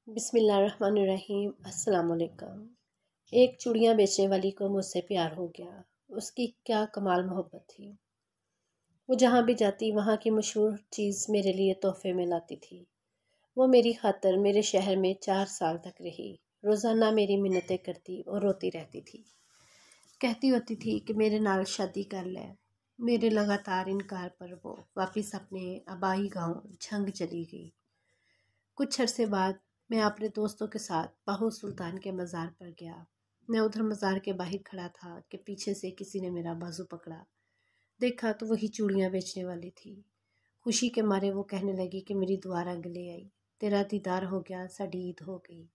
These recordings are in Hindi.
बिस्मिल्लाहिर्रहमानिर्रहीम। अस्सलाम वालेकुम। एक चूड़ियाँ बेचने वाली को मुझसे प्यार हो गया। उसकी क्या कमाल मोहब्बत थी। वो जहाँ भी जाती वहाँ की मशहूर चीज़ मेरे लिए तोहफे में लाती थी। वो मेरी खातिर मेरे शहर में 4 साल तक रही। रोज़ाना मेरी मिन्नतें करती और रोती रहती थी। कहती होती थी कि मेरे नाल शादी कर ले। मेरे लगातार इनकार पर वो वापस अपने आबाई गांव झंग चली गई। कुछ अरसे बाद मैं अपने दोस्तों के साथ बाहू सुल्तान के मज़ार पर गया। मैं उधर मज़ार के बाहर खड़ा था कि पीछे से किसी ने मेरा बाजू पकड़ा। देखा तो वही चूड़ियाँ बेचने वाली थी। खुशी के मारे वो कहने लगी कि मेरी दुआ रंग ले आई, तेरा दीदार हो गया, साड़ी ईद हो गई।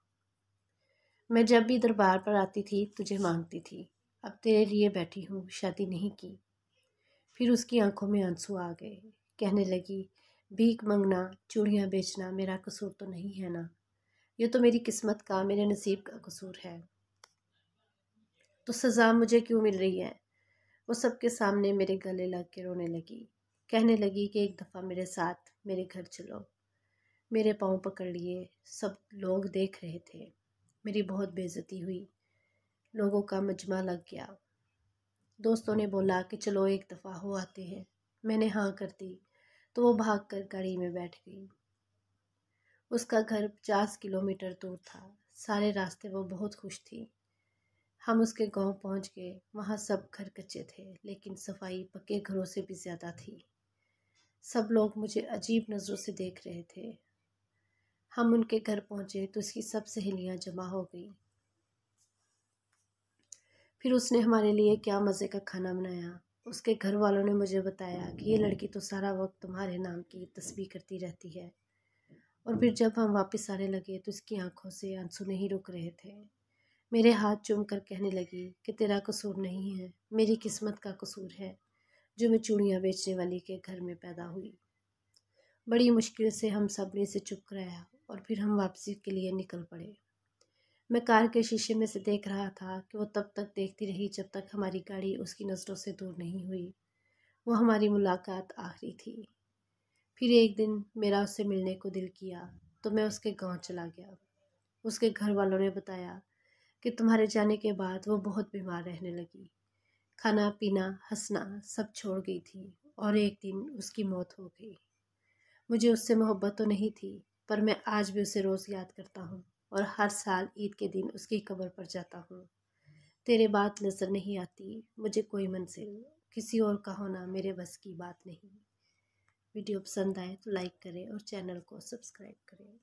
मैं जब भी दरबार पर आती थी तुझे मांगती थी, अब तेरे लिए बैठी हूँ, शादी नहीं की। फिर उसकी आंखों में आंसू आ गए। कहने लगी, भीख मंगना, चूड़ियाँ बेचना मेरा कसूर तो नहीं है ना, ये तो मेरी किस्मत का, मेरे नसीब का कसूर है। तो सज़ा मुझे क्यों मिल रही है। वो सबके सामने मेरे गले लग के रोने लगी। कहने लगी कि एक दफ़ा मेरे साथ मेरे घर चलो। मेरे पाँव पकड़ लिए। सब लोग देख रहे थे। मेरी बहुत बेइज्जती हुई। लोगों का मजमा लग गया। दोस्तों ने बोला कि चलो एक दफ़ा हो आते हैं। मैंने हाँ कर दी तो वो भाग कर गाड़ी में बैठ गई। उसका घर 50 किलोमीटर दूर था। सारे रास्ते वो बहुत खुश थी। हम उसके गांव पहुंच गए। वहां सब घर कच्चे थे, लेकिन सफाई पक्के घरों से भी ज़्यादा थी। सब लोग मुझे अजीब नज़रों से देख रहे थे। हम उनके घर पहुंचे तो उसकी सब सहेलियां जमा हो गई। फिर उसने हमारे लिए क्या मज़े का खाना बनाया। उसके घर वालों ने मुझे बताया कि ये लड़की तो सारा वक्त तुम्हारे नाम की तस्बीह करती रहती है। और फिर जब हम वापस आने लगे तो उसकी आंखों से आंसू नहीं रुक रहे थे। मेरे हाथ चूम कर कहने लगी कि तेरा कसूर नहीं है, मेरी किस्मत का कसूर है जो मैं चूड़ियाँ बेचने वाली के घर में पैदा हुई। बड़ी मुश्किल से हम सब ने इसे चुप कराया और फिर हम वापसी के लिए निकल पड़े। मैं कार के शीशे में से देख रहा था कि वो तब तक देखती रही जब तक हमारी गाड़ी उसकी नज़रों से दूर नहीं हुई। वो हमारी मुलाकात आखिरी थी। फिर एक दिन मेरा उससे मिलने को दिल किया तो मैं उसके गांव चला गया। उसके घर वालों ने बताया कि तुम्हारे जाने के बाद वो बहुत बीमार रहने लगी। खाना पीना हंसना सब छोड़ गई थी और एक दिन उसकी मौत हो गई। मुझे उससे मोहब्बत तो नहीं थी, पर मैं आज भी उसे रोज़ याद करता हूँ और हर साल ईद के दिन उसकी कब्र पर जाता हूँ। तेरे बात नज़र नहीं आती मुझे कोई मंजिल, किसी और का होना मेरे बस की बात नहीं। वीडियो पसंद आए तो लाइक करें और चैनल को सब्सक्राइब करें।